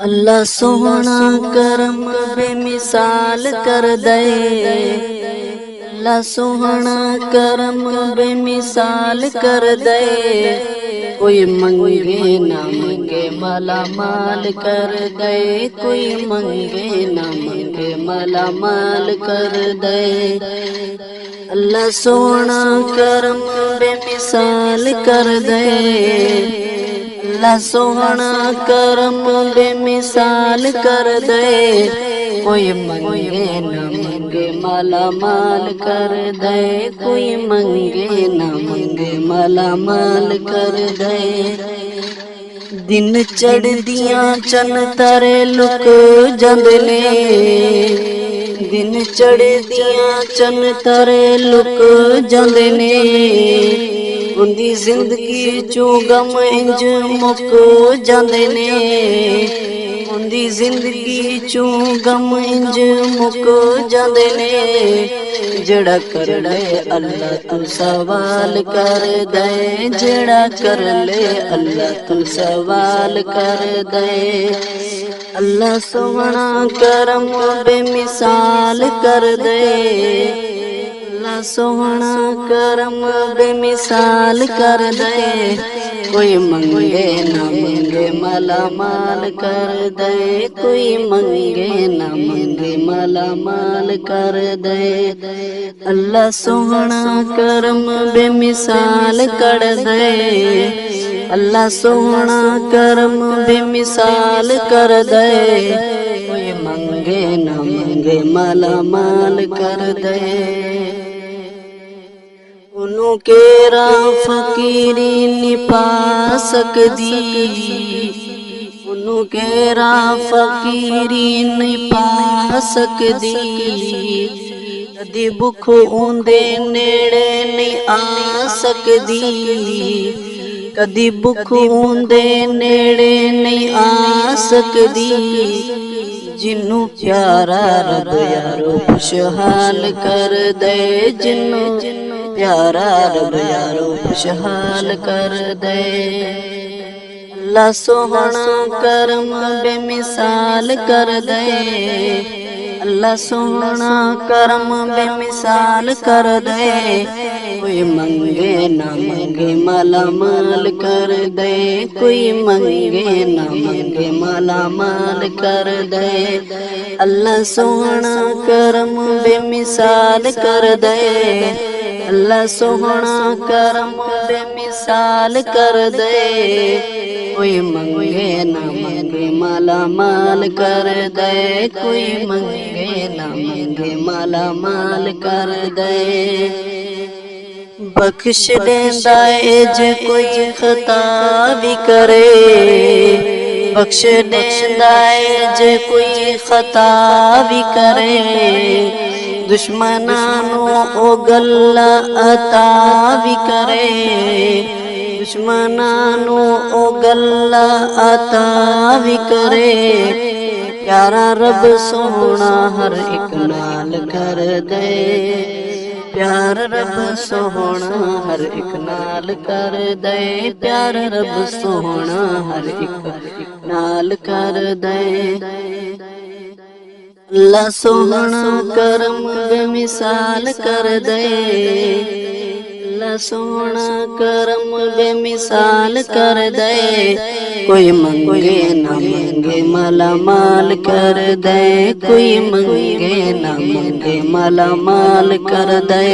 अल्लाह सोहना करम बेमिसाल कर दे। अल्लाह सोहना करम बेमिसाल कर दे। कोई मंगे ना मंगे माला माल कर दे। कोई मंगे ना मंगे माला माल कर दे। अल्लाह सोहना करम बेमिसाल कर दे। अल्लाह सोहना करम बेमिसाल कर दे। कोई मंगे न मंगे माला माल कर दे। कोई मंगे न मंगे माला माल कर दे। दिन चढ़दियां चन तारे लुक जांदे ने। दिन चढ़दियां चन तारे लुक जांदे ने। उंदी जिंदगी चो गम इंज मुक जांदे ने। उंदी जिंदगी चो गम इंज मुक जांदे ने। जड़ा कर ले अल्लाह तू सवाल कर दे। जड़ा कर ले अल्लाह तू सवाल कर दे। अल्लाह सोहना करम बेमिसाल कर दे। अल्लाह सोहना करम बेमिसाल कर दे। कोई मंगे ना मंगे माला माल कर दे। कोई मंगे ना मंगे माला माल कर दे। अल्लाह सोहना करम बेमिसाल कर दे। अल्लाह सोहना करम बेमिसाल कर दे। कोई मंगे ना मंगे माला माल कर दे। उन्हों केरा फकीरी निपा सकदी। उन्हों केरा फकीरी निपा सकदी। कदी भुख उंदे नेड़े नहीं आ सकदी। कदी भुख उंदे नेड़े नहीं आ सकदी। जिन्नू प्यारा रब यारो खुशहाल कर दे। जिन्नू प्यारा रब यारो खुशहाल कर दे। अल्लाह सोहना करम बेमिसाल कर दे। अल्लाह सोहना करम बेमिसाल कर दे। कोई मंगे ना मंगे माला माल कर दे। कोई मंगे ना मंगे माला माल कर दे। अल्लाह सोहना करम बेमिसाल कर दे। अल्लाह सोहना करम बेमिसाल कर दे। कोई मंगे ना मंगे माला माल कर दे। कोई मंगे ना मंगे माला माल कर दे। बख्श देंदा है जे कोई खता भी करे। बख्श देंदा है जे कोई खता भी करे। दुश्मनानों ओ गल्ला अता भी करे। दुश्मनानों ओ गल्ला अता भी करे। प्यारा रब सोहना हर एक नाल कर दे। प्यार रब सोहना हर एक नाल कर दे। प्यार रब सोहना हर एक नाल कर दे। अल्लाह सोहना करम बेमिसाल कर दे। अल्लाह सोहना करम बेमिसाल कर दे। कोई मंगे ना मंगे माला माल कर दे। कोई मंगे ना मंगे माला माल कर दे।